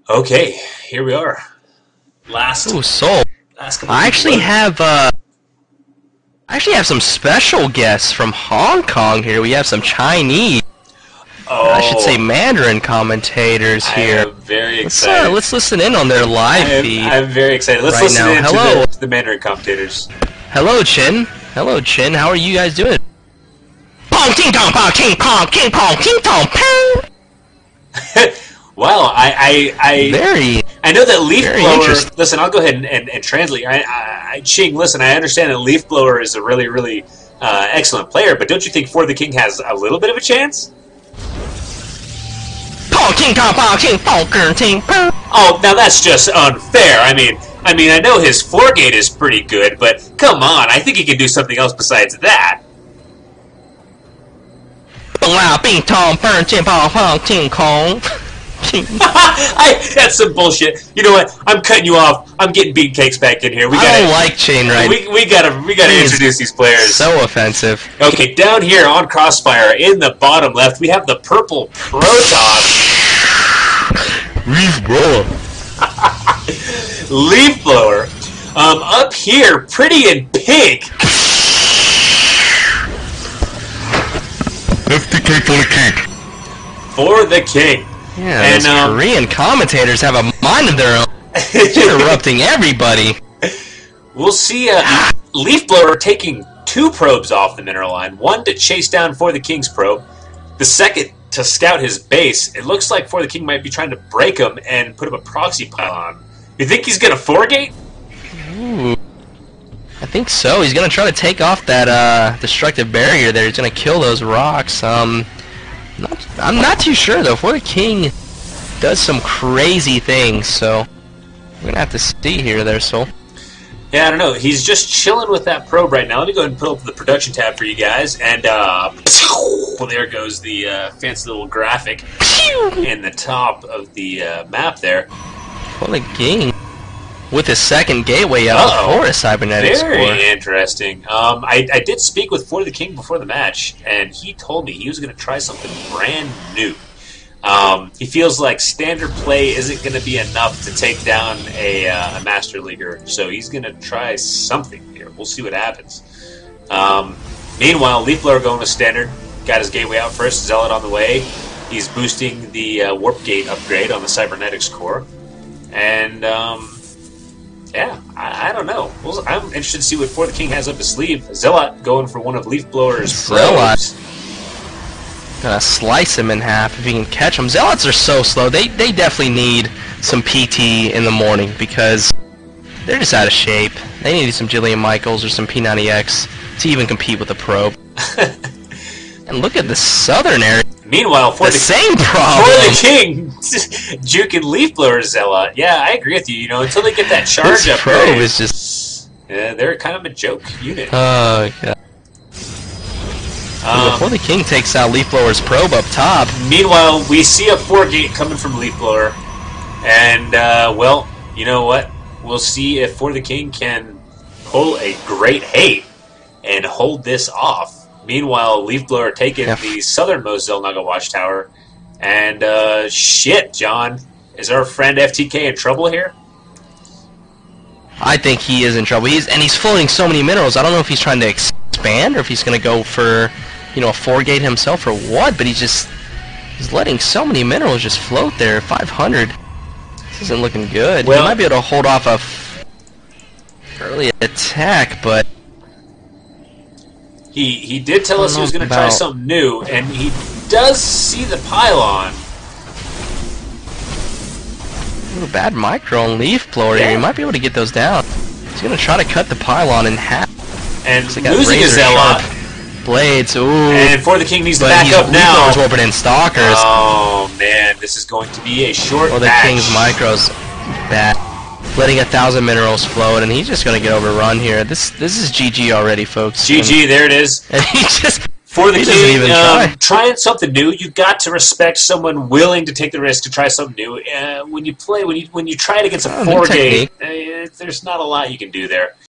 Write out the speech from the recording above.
Okay, here we are. Last Ooh, soul. couple I people actually voted. have some special guests from Hong Kong here. We have some Chinese, I should say Oh, Mandarin commentators I here. am very Let's excited. let's listen in on their live feed. I'm very excited. Let's right listen now. in Hello. to the Mandarin commentators. Hello, Chin. Hello, Chin. How are you guys doing? Pong ting tong pong ting pong ting pong ting tong pong. Wow, Very I know that very LeafBlower. interesting. Listen, I'll go ahead and translate. Ching, listen, I understand that LeafBlower is a really excellent player, but don't you think For the King has a little bit of a chance? Pong ting tong pong ting pong ting pong. Oh, now that's just unfair. I know his foregate is pretty good, but come on, I think he can do something else besides that. Wow, bing tong burn ting pong pong ting kong. That's some bullshit. You know what? I'm cutting you off. I'm getting bean cakes back in here. I don't like Chain right now. We gotta He's introduce these players. So offensive. Okay, down here on Crossfire in the bottom left, we have the purple Protoss. LeafBlower. LeafBlower. Up here, pretty in pink. FTK for the king. For the King. Yeah, And, those Korean commentators have a mind of their own. Interrupting everybody. We'll see LeafBlower taking 2 probes off the mineral line. One to chase down For the King's probe. The second to scout his base. It looks like For the King might be trying to break him and put up a proxy pylon. You think he's going to forgate? Ooh. I think so. He's gonna try to take off that destructive barrier there. He's gonna kill those rocks. I'm not too sure though. For the King does some crazy things, so we're gonna have to see here there, Soul. Yeah, I don't know. He's just chilling with that probe right now. Let me go ahead and pull up the production tab for you guys. And, well, there goes the fancy little graphic in the top of the map there. For the King with his second gateway out for a cybernetics core. Very interesting. I did speak with For the King before the match, and he told me he was going to try something brand new. He feels like standard play isn't going to be enough to take down a Master Leaguer, so he's going to try something here. We'll see what happens. Meanwhile, LeafBlower going to standard. Got his gateway out first, Zealot on the way. He's boosting the Warp Gate upgrade on the Cybernetics core. And, yeah, I don't know. I'm interested to see what For the King has up his sleeve. Zealot going for one of LeafBlower's Zealot. probes. Gonna slice him in half if he can catch him. Zealots are so slow. They definitely need some PT in the morning because they're just out of shape. They need some Jillian Michaels or some P90X to even compete with the probe. And look at the southern area. Meanwhile, For The the same For problem. the King, juking LeafBlower Zealot. Yeah, I agree with you. You know, until they get that charge This up probe there, is just. they're kind of a joke unit. Oh god. Before the King takes out LeafBlower's probe up top. Meanwhile, we see a 4-gate coming from LeafBlower, and well, you know what? We'll see if For the King can pull a great hate and hold this off. Meanwhile, LeafBlower taking the southernmost Zelnaga watchtower, and shit, John, is our friend FTK in trouble here? I think he is in trouble. He's floating so many minerals. I don't know if he's trying to expand or if he's going to go for, you know, a 4-gate himself or what. But he's letting so many minerals just float there. 500. This isn't looking good. Well, he might be able to hold off a early attack, but he did tell us he was going to try something new, and he does see the pylon. Ooh, bad micro on LeafBlower here. He might be able to get those down. He's going to try to cut the pylon in half. And They got losing a razor Zealot. sharp blades. Ooh. And For the King needs to But back up now. LeafBlower's warping in stalkers. Oh man, this is going to be a short Well, the match. King's micros bad. Letting 1,000 minerals float, and he's just gonna get overrun here. This is GG already, folks. GG, there it is. And he just For the he doesn't King, even try. trying something new. You got to respect someone willing to take the risk to try something new. When you try it against a New 4-gate, technique. there's not a lot you can do there.